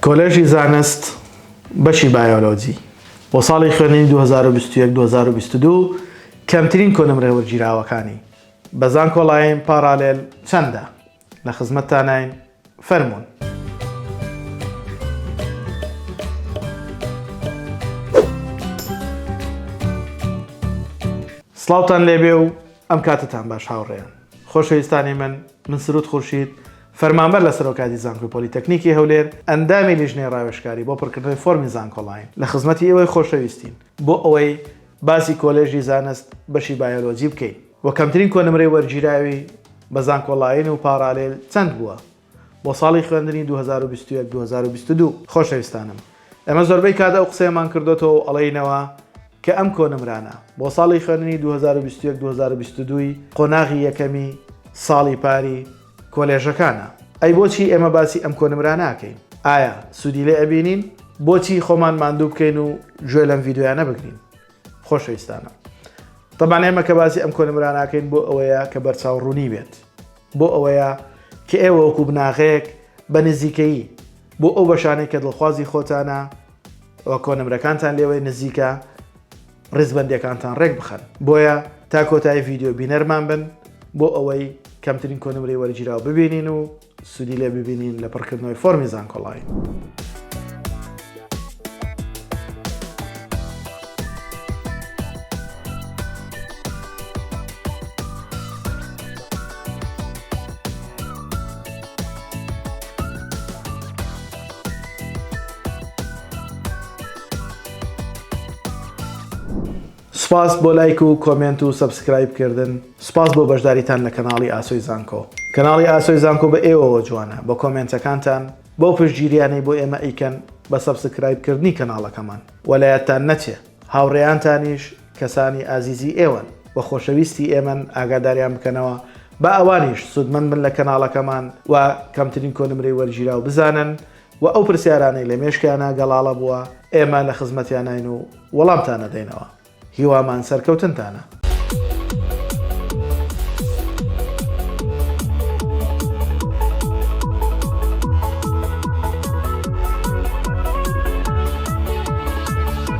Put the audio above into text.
کۆلێژی زانست بەشی بایۆلۆجی بۆ ساڵی خوێندنی 2021-2022 کەمترین کۆنمرە وەرگیراوەکانی بە زانکۆڵایین پارالێل چەندە؟ لە خزمەتتانین فەرموون. سڵاوتان لێبێ و ئەم کاتتان باش هاوڕێیان. خۆشەویستانی من سرود خورشید، فەرمانبەر لە سەرۆکاتی زانکۆی پۆلیتەکنیکی هەولێر، ئەندامی لیژنەی ڕاوێژکاری بۆ پڕکردنەوەی فۆرمی زانکۆڵاین لە خزمەتی ئێوەی خۆشەویستین بۆ ئەوەی باسی کۆلێژی زانست بەشی بایۆلۆجی بکەین. وە کەمترین کۆنمرەی وەرگیراوی بە زانکۆڵاین و پارالێل چەند بووە بۆ ساڵی خوێندنی 2021-2022. خۆشەویستانم، ئێمە زۆربەی کات ئەو قسەیەمان کردوتەوە و ئەڵێینەوە کە ئەم کۆنمرانە بۆ ساڵی خوێندنی 2021-2022 قۆناغی یەکەمی ساڵی پاری کۆلێژەکانە. ئەی بۆچی ئێمە باسی ئەم کۆنمرە ناکەین؟ ئایا سوودی لێ ئەبینین؟ بۆچی خۆمان ماندوو بکەین و گوێ لەم ڤیدیۆیانە بگرین؟ خۆشەویستانە، تەبان ئێمە کە باسی ئەم کۆنمرە ناکەین بۆ ئەوەیە کە بەرچاوڕوونی بێت، بۆ ئەوەیە کە ئێوە وەکو بناغەیەک بە نزیکەیی بۆ ئەو بەشانەی کە دڵخوازی خۆتانە ئەوە کۆنمرەکانتان لێوەی نزیکە ڕێزبەندیەکانتان ڕێک بخەن. بۆیە تا کۆتایی ڤیدیۆ بینەرمان بن بۆ ئەوەی کەمترین کۆنمرەی وەرگیراو ببینین و سوودی لێ ببینین لە پڕکردنەوەی فۆرمی زانکۆڵاین. سپاس بۆ لایک و کۆمنت و سەبسکرایبکردن. سپاس بۆ بەشداریتان لە کەناڵی ئاسۆی زانکۆ. کەناڵی ئاسۆی زانکۆ بە ئێوەوە جوانە، بە کۆمنتەکانتان بۆ پشتگیریانەی بۆ ئێمە ئەیکەن بە سەبسکرایبکردنی کەناڵەکەمان. وەلایەتان نەچێ، هاوڕێیانتانیش کەسانی ئازیزی ئێوەن بە خۆشەویستی ئێمن ئاگاداریان بکەنەوە بە ئەوانیش سوودمەند بن لە کەناڵەکەمان و کەمترین کۆنمرەی وەرگیراو بزانن و ئەو پرسیارانەی لە مێشکیانە گەڵاڵە بووە ئێمە لە خزمەتیانین و وەڵامتانە دەینەوە. هیوامان سەرکەوتنتانە.